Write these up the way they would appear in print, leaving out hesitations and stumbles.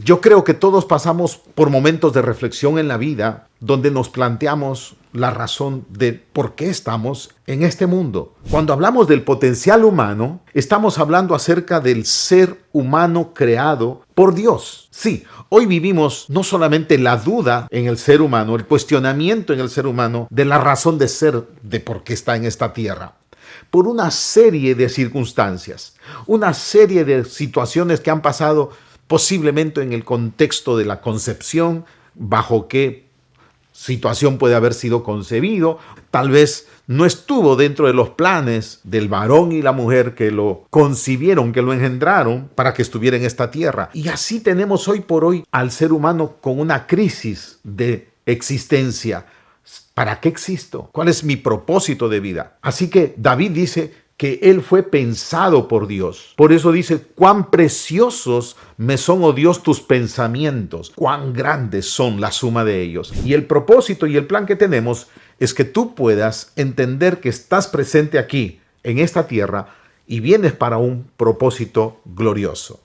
Yo creo que todos pasamos por momentos de reflexión en la vida donde nos planteamos la razón de por qué estamos en este mundo. Cuando hablamos del potencial humano, estamos hablando acerca del ser humano creado por Dios. Sí, hoy vivimos no solamente la duda en el ser humano, el cuestionamiento en el ser humano de la razón de ser, de por qué está en esta tierra, por una serie de circunstancias, una serie de situaciones que han pasado posiblemente en el contexto de la concepción, bajo qué situación puede haber sido concebido, tal vez no estuvo dentro de los planes del varón y la mujer que lo concibieron, que lo engendraron para que estuviera en esta tierra. Y así tenemos hoy por hoy al ser humano con una crisis de existencia. ¿Para qué existo? ¿Cuál es mi propósito de vida? Así que David dice que él fue pensado por Dios. Por eso dice, cuán preciosos me son, oh Dios, tus pensamientos, cuán grandes son la suma de ellos. Y el propósito y el plan que tenemos es que tú puedas entender que estás presente aquí, en esta tierra, y vienes para un propósito glorioso.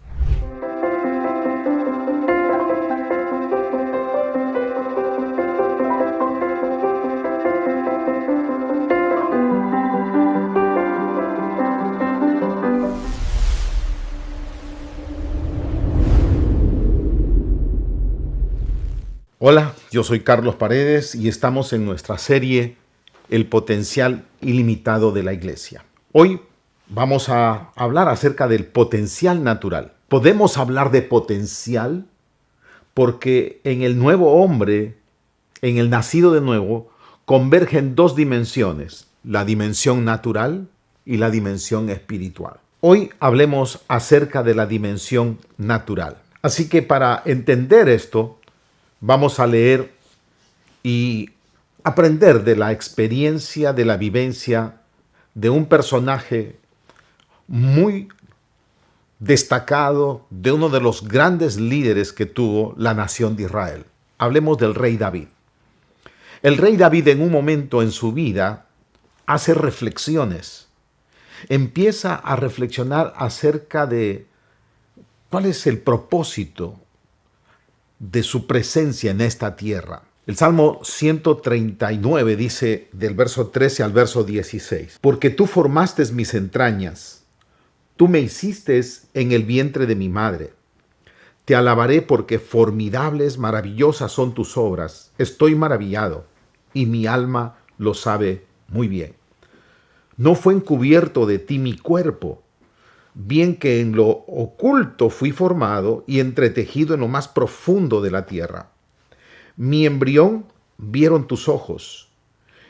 Hola, yo soy Carlos Paredes y estamos en nuestra serie El potencial ilimitado de la iglesia. Hoy vamos a hablar acerca del potencial natural. Podemos hablar de potencial porque en el nuevo hombre, en el nacido de nuevo, convergen dos dimensiones, la dimensión natural y la dimensión espiritual. Hoy hablemos acerca de la dimensión natural. Así que para entender esto, vamos a leer y aprender de la experiencia, de la vivencia de un personaje muy destacado, de uno de los grandes líderes que tuvo la nación de Israel. Hablemos del rey David. El rey David en un momento en su vida hace reflexiones. Empieza a reflexionar acerca de cuál es el propósito de su presencia en esta tierra. El Salmo 139 dice del verso 13 al verso 16, porque tú formaste mis entrañas, tú me hiciste en el vientre de mi madre. Te alabaré porque formidables, maravillosas son tus obras. Estoy maravillado y mi alma lo sabe muy bien. No fue encubierto de ti mi cuerpo, bien que en lo oculto fui formado y entretejido en lo más profundo de la tierra. Mi embrión vieron tus ojos,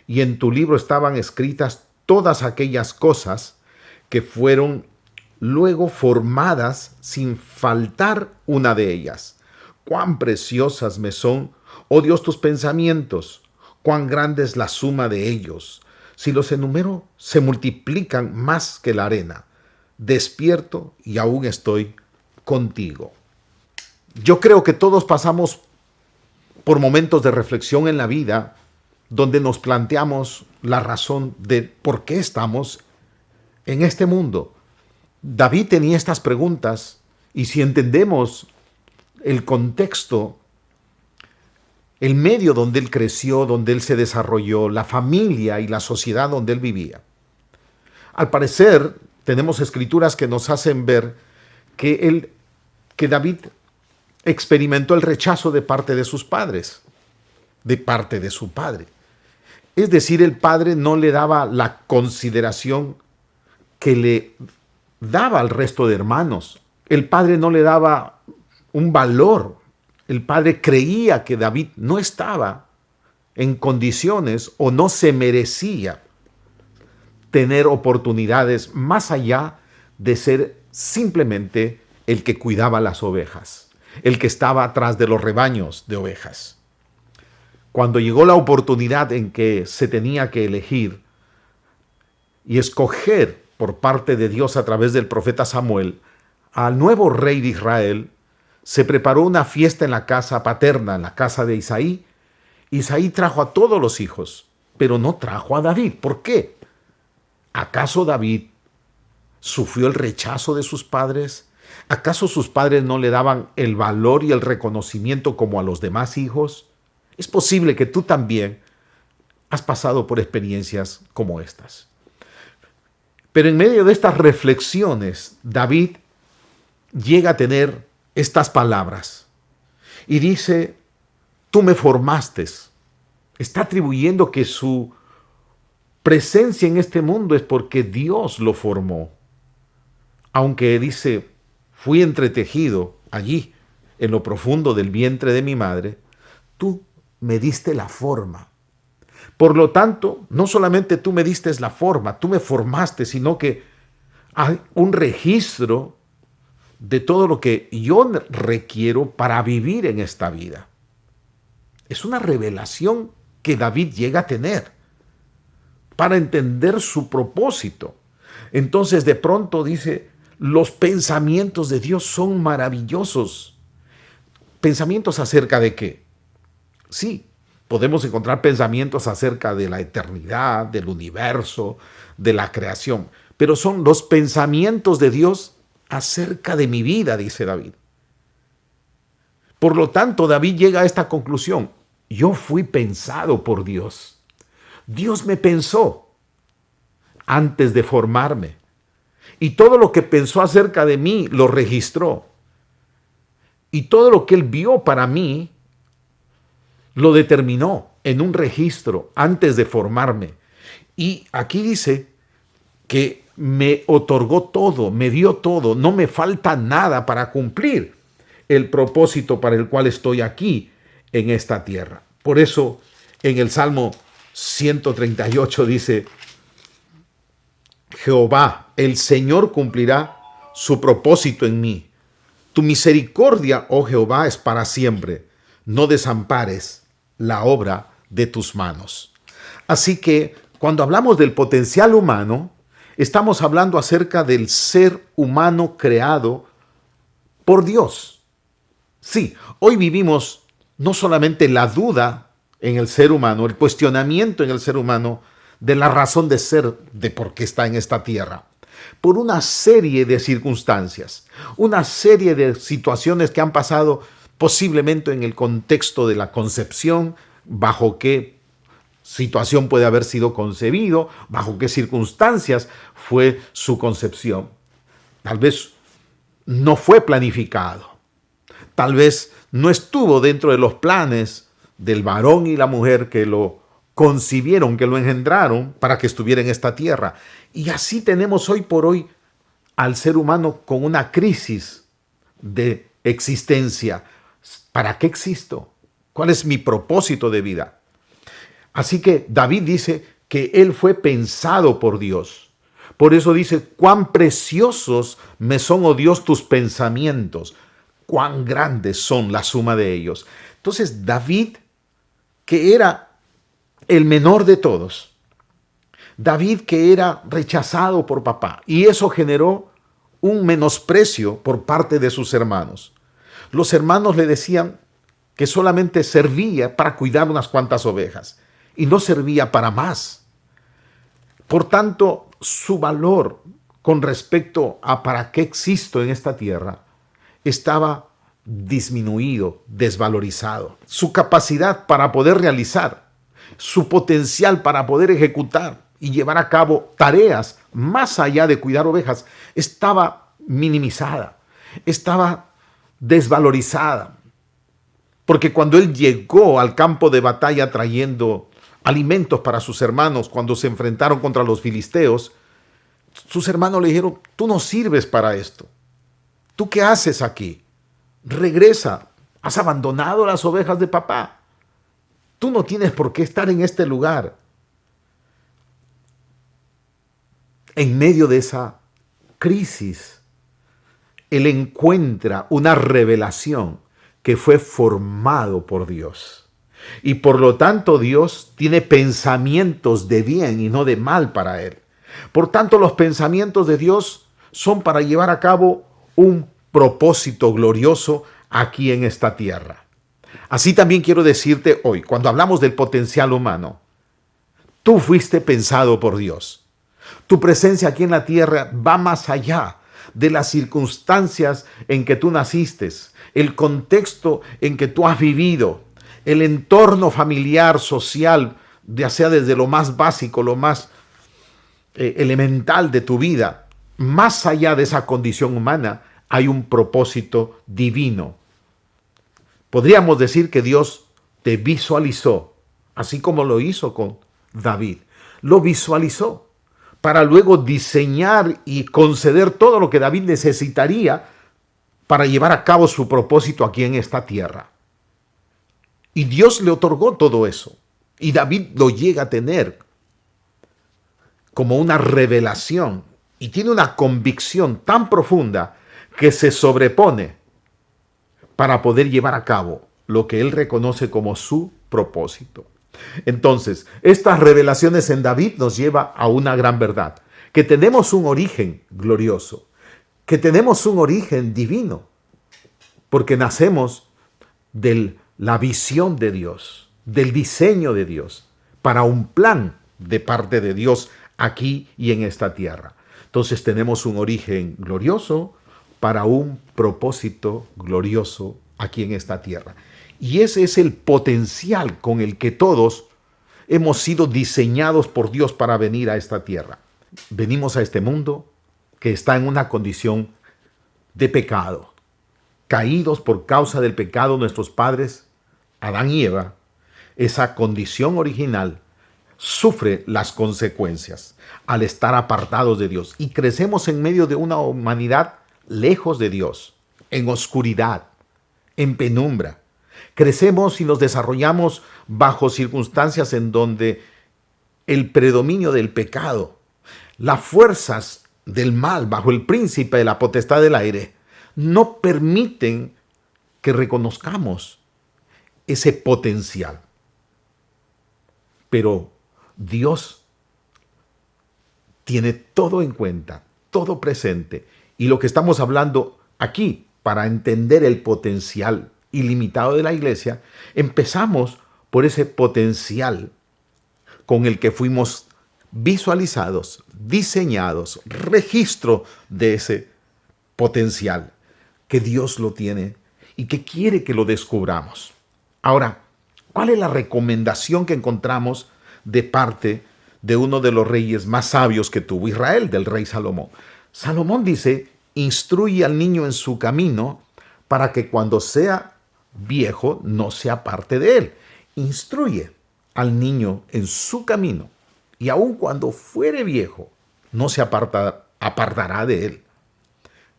y en tu libro estaban escritas todas aquellas cosas que fueron luego formadas sin faltar una de ellas. Cuán preciosas me son, oh Dios, tus pensamientos, cuán grande es la suma de ellos. Si los enumero, se multiplican más que la arena. Despierto y aún estoy contigo. Yo creo que todos pasamos por momentos de reflexión en la vida donde nos planteamos la razón de por qué estamos en este mundo. David tenía estas preguntas y si entendemos el contexto, el medio donde él creció, donde él se desarrolló, la familia y la sociedad donde él vivía, al parecer tenemos escrituras que nos hacen ver que David experimentó el rechazo de parte de sus padres, de parte de su padre. Es decir, el padre no le daba la consideración que le daba al resto de hermanos. El padre no le daba un valor. El padre creía que David no estaba en condiciones o no se merecía tener oportunidades más allá de ser simplemente el que cuidaba las ovejas, el que estaba atrás de los rebaños de ovejas. Cuando llegó la oportunidad en que se tenía que elegir y escoger por parte de Dios a través del profeta Samuel al nuevo rey de Israel, se preparó una fiesta en la casa paterna, en la casa de Isaí. Isaí trajo a todos los hijos, pero no trajo a David. ¿Por qué? ¿Acaso David sufrió el rechazo de sus padres? ¿Acaso sus padres no le daban el valor y el reconocimiento como a los demás hijos? Es posible que tú también has pasado por experiencias como estas. Pero en medio de estas reflexiones, David llega a tener estas palabras y dice, tú me formaste. Está atribuyendo que su presencia en este mundo es porque Dios lo formó. Aunque dice, fui entretejido allí, en lo profundo del vientre de mi madre, tú me diste la forma. Por lo tanto, no solamente tú me diste la forma, tú me formaste, sino que hay un registro de todo lo que yo requiero para vivir en esta vida. Es una revelación que David llega a tener para entender su propósito. Entonces de pronto dice, los pensamientos de Dios son maravillosos. ¿Pensamientos acerca de qué? Sí, podemos encontrar pensamientos acerca de la eternidad, del universo, de la creación, pero son los pensamientos de Dios acerca de mi vida, dice David. Por lo tanto, David llega a esta conclusión. Yo fui pensado por Dios. Dios me pensó antes de formarme. Y todo lo que pensó acerca de mí lo registró. Y todo lo que él vio para mí lo determinó en un registro antes de formarme. Y aquí dice que me otorgó todo, me dio todo, no me falta nada para cumplir el propósito para el cual estoy aquí en esta tierra. Por eso en el Salmo 138 dice, Jehová, el Señor cumplirá su propósito en mí. Tu misericordia, oh Jehová, es para siempre. No desampares la obra de tus manos. Así que cuando hablamos del potencial humano, estamos hablando acerca del ser humano creado por Dios. Sí, hoy vivimos no solamente la duda en el ser humano, el cuestionamiento en el ser humano de la razón de ser de por qué está en esta tierra, por una serie de circunstancias, una serie de situaciones que han pasado posiblemente en el contexto de la concepción, bajo qué situación puede haber sido concebido, bajo qué circunstancias fue su concepción. Tal vez no fue planificado, tal vez no estuvo dentro de los planes del varón y la mujer que lo concibieron, que lo engendraron para que estuviera en esta tierra. Y así tenemos hoy por hoy al ser humano con una crisis de existencia. ¿Para qué existo? ¿Cuál es mi propósito de vida? Así que David dice que él fue pensado por Dios. Por eso dice, cuán preciosos me son, oh Dios, tus pensamientos. Cuán grandes son la suma de ellos. Entonces David, que era el menor de todos, David que era rechazado por papá, y eso generó un menosprecio por parte de sus hermanos. Los hermanos le decían que solamente servía para cuidar unas cuantas ovejas y no servía para más. Por tanto, su valor con respecto a para qué existo en esta tierra estaba disminuido, desvalorizado. Su capacidad para poder realizar, su potencial para poder ejecutar y llevar a cabo tareas más allá de cuidar ovejas estaba minimizada, estaba desvalorizada. Porque cuando él llegó al campo de batalla trayendo alimentos para sus hermanos, cuando se enfrentaron contra los filisteos, sus hermanos le dijeron, tú no sirves para esto. ¿Tú qué haces aquí? Regresa, has abandonado las ovejas de papá. Tú no tienes por qué estar en este lugar. En medio de esa crisis, él encuentra una revelación que fue formado por Dios. Y por lo tanto Dios tiene pensamientos de bien y no de mal para él. Por tanto, los pensamientos de Dios son para llevar a cabo un propósito glorioso aquí en esta tierra. Así también quiero decirte hoy, cuando hablamos del potencial humano, tú fuiste pensado por Dios. Tu presencia aquí en la tierra va más allá de las circunstancias en que tú naciste, el contexto en que tú has vivido, el entorno familiar, social, ya sea desde lo más básico, lo más elemental de tu vida, más allá de esa condición humana, hay un propósito divino. Podríamos decir que Dios te visualizó, así como lo hizo con David. Lo visualizó para luego diseñar y conceder todo lo que David necesitaría para llevar a cabo su propósito aquí en esta tierra. Y Dios le otorgó todo eso. Y David lo llega a tener como una revelación. Y tiene una convicción tan profunda que se sobrepone para poder llevar a cabo lo que él reconoce como su propósito. Entonces, estas revelaciones en David nos lleva a una gran verdad, que tenemos un origen glorioso, que tenemos un origen divino, porque nacemos de la visión de Dios, del diseño de Dios, para un plan de parte de Dios aquí y en esta tierra. Entonces tenemos un origen glorioso para un propósito glorioso aquí en esta tierra. Y ese es el potencial con el que todos hemos sido diseñados por Dios para venir a esta tierra. Venimos a este mundo que está en una condición de pecado. Caídos por causa del pecado nuestros padres, Adán y Eva, esa condición original sufre las consecuencias al estar apartados de Dios. Y crecemos en medio de una humanidad lejos de Dios, en oscuridad, en penumbra. Crecemos y nos desarrollamos bajo circunstancias en donde el predominio del pecado, las fuerzas del mal bajo el príncipe de la potestad del aire, no permiten que reconozcamos ese potencial. Pero Dios tiene todo en cuenta, todo presente. Y lo que estamos hablando aquí, para entender el potencial ilimitado de la iglesia, empezamos por ese potencial con el que fuimos visualizados, diseñados, registro de ese potencial, que Dios lo tiene y que quiere que lo descubramos. Ahora, ¿cuál es la recomendación que encontramos de parte de uno de los reyes más sabios que tuvo Israel, del rey Salomón? Salomón dice: instruye al niño en su camino para que cuando sea viejo no se aparte de él. Instruye al niño en su camino y aun cuando fuere viejo no se apartará de él.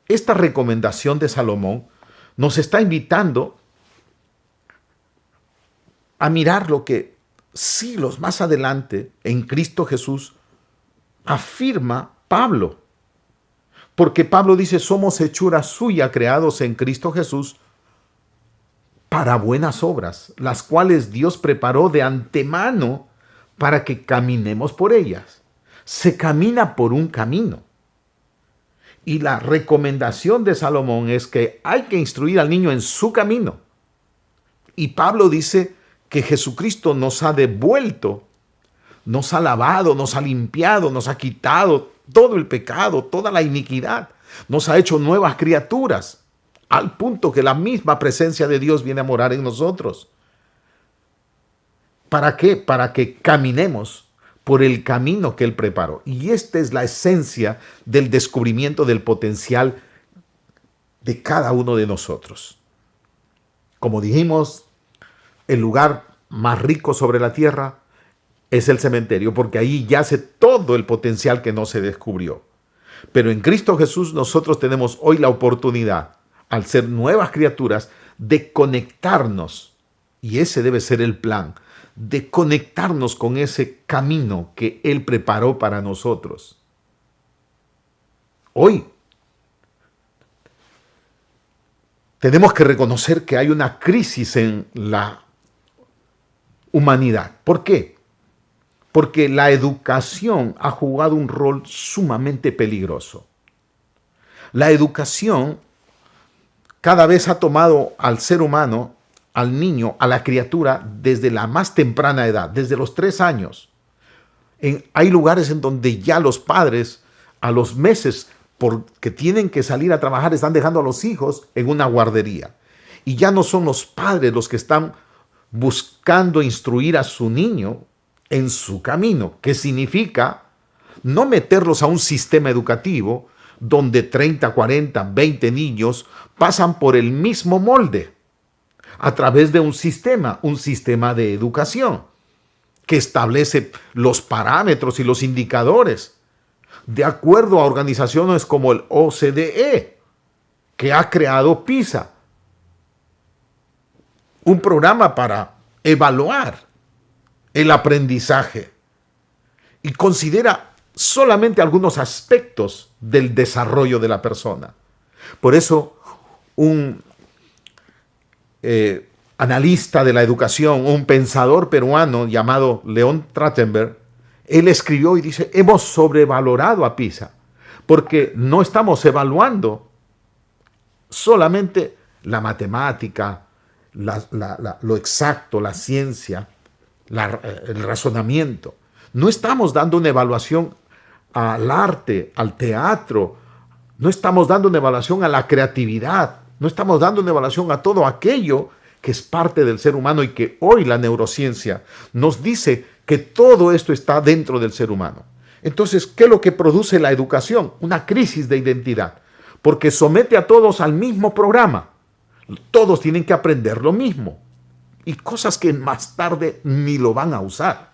Esta recomendación de Salomón nos está invitando a mirar lo que siglos más adelante en Cristo Jesús afirma Pablo. Porque Pablo dice: somos hechura suya, creados en Cristo Jesús para buenas obras, las cuales Dios preparó de antemano para que caminemos por ellas. Se camina por un camino. Y la recomendación de Salomón es que hay que instruir al niño en su camino. Y Pablo dice que Jesucristo nos ha devuelto, nos ha lavado, nos ha limpiado, nos ha quitado todo el pecado, toda la iniquidad. Nos ha hecho nuevas criaturas, al punto que la misma presencia de Dios viene a morar en nosotros. ¿Para qué? Para que caminemos por el camino que Él preparó. Y esta es la esencia del descubrimiento del potencial de cada uno de nosotros. Como dijimos, el lugar más rico sobre la tierra es el cementerio, porque ahí yace todo el potencial que no se descubrió. Pero en Cristo Jesús nosotros tenemos hoy la oportunidad, al ser nuevas criaturas, de conectarnos, y ese debe ser el plan, de conectarnos con ese camino que Él preparó para nosotros. Hoy tenemos que reconocer que hay una crisis en la humanidad. ¿Por qué? Porque la educación ha jugado un rol sumamente peligroso. La educación cada vez ha tomado al ser humano, al niño, a la criatura, desde la más temprana edad, desde los 3 años. Hay lugares en donde ya los padres, a los meses, porque tienen que salir a trabajar, están dejando a los hijos en una guardería. Y ya no son los padres los que están buscando instruir a su niño en su camino, que significa no meterlos a un sistema educativo donde 30, 40, 20 niños pasan por el mismo molde a través de un sistema de educación que establece los parámetros y los indicadores de acuerdo a organizaciones como el OCDE, que ha creado PISA, un programa para evaluar el aprendizaje y considera solamente algunos aspectos del desarrollo de la persona. Por eso, un analista de la educación, un pensador peruano llamado León Trachtenberg, él escribió y dice: hemos sobrevalorado a PISA porque no estamos evaluando solamente la matemática, lo exacto, la ciencia, el razonamiento. No estamos dando una evaluación al arte, al teatro, no estamos dando una evaluación a la creatividad, no estamos dando una evaluación a todo aquello que es parte del ser humano y que hoy la neurociencia nos dice que todo esto está dentro del ser humano. Entonces, ¿qué es lo que produce la educación? Una crisis de identidad, porque somete a todos al mismo programa. Todos tienen que aprender lo mismo y cosas que más tarde ni lo van a usar.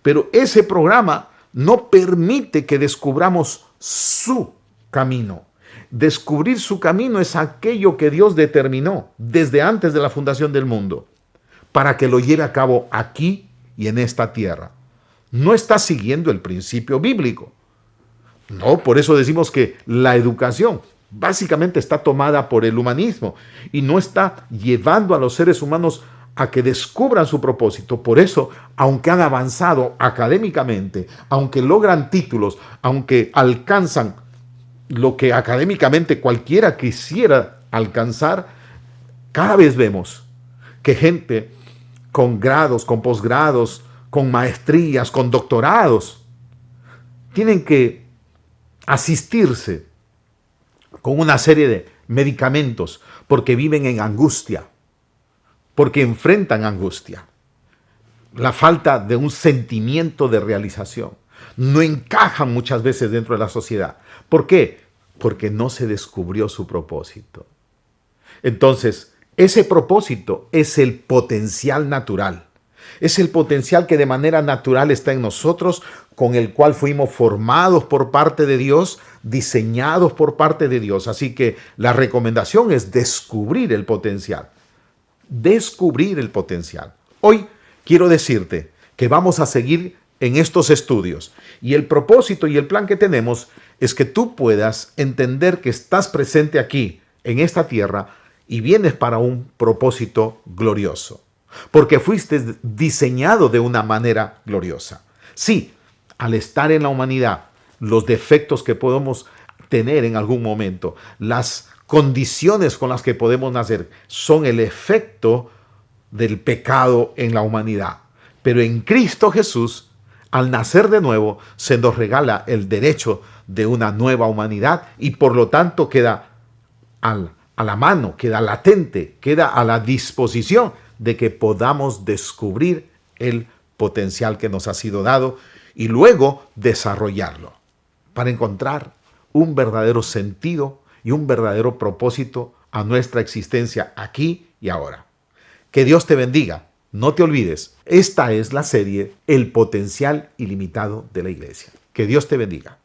Pero ese programa no permite que descubramos su camino. Descubrir su camino es aquello que Dios determinó desde antes de la fundación del mundo para que lo lleve a cabo aquí y en esta tierra. No está siguiendo el principio bíblico. No, por eso decimos que la educación básicamente está tomada por el humanismo y no está llevando a los seres humanos a que descubran su propósito. Por eso, aunque han avanzado académicamente, aunque logran títulos, aunque alcanzan lo que académicamente cualquiera quisiera alcanzar, cada vez vemos que gente con grados, con posgrados, con maestrías, con doctorados, tienen que asistirse con una serie de medicamentos porque viven en angustia, porque enfrentan angustia, la falta de un sentimiento de realización. No encajan muchas veces dentro de la sociedad. ¿Por qué? Porque no se descubrió su propósito. Entonces, ese propósito es el potencial natural. Es el potencial que de manera natural está en nosotros, con el cual fuimos formados por parte de Dios, diseñados por parte de Dios. Así que la recomendación es descubrir el potencial. Descubrir el potencial. Hoy quiero decirte que vamos a seguir en estos estudios y el propósito y el plan que tenemos es que tú puedas entender que estás presente aquí, en esta tierra, y vienes para un propósito glorioso. Porque fuiste diseñado de una manera gloriosa. Sí, al estar en la humanidad, los defectos que podemos tener en algún momento, las condiciones con las que podemos nacer, son el efecto del pecado en la humanidad. Pero en Cristo Jesús, al nacer de nuevo, se nos regala el derecho de una nueva humanidad y por lo tanto queda a la mano, queda latente, queda a la disposición de que podamos descubrir el potencial que nos ha sido dado y luego desarrollarlo para encontrar un verdadero sentido y un verdadero propósito a nuestra existencia aquí y ahora. Que Dios te bendiga. No te olvides, esta es la serie El potencial ilimitado de la iglesia. Que Dios te bendiga.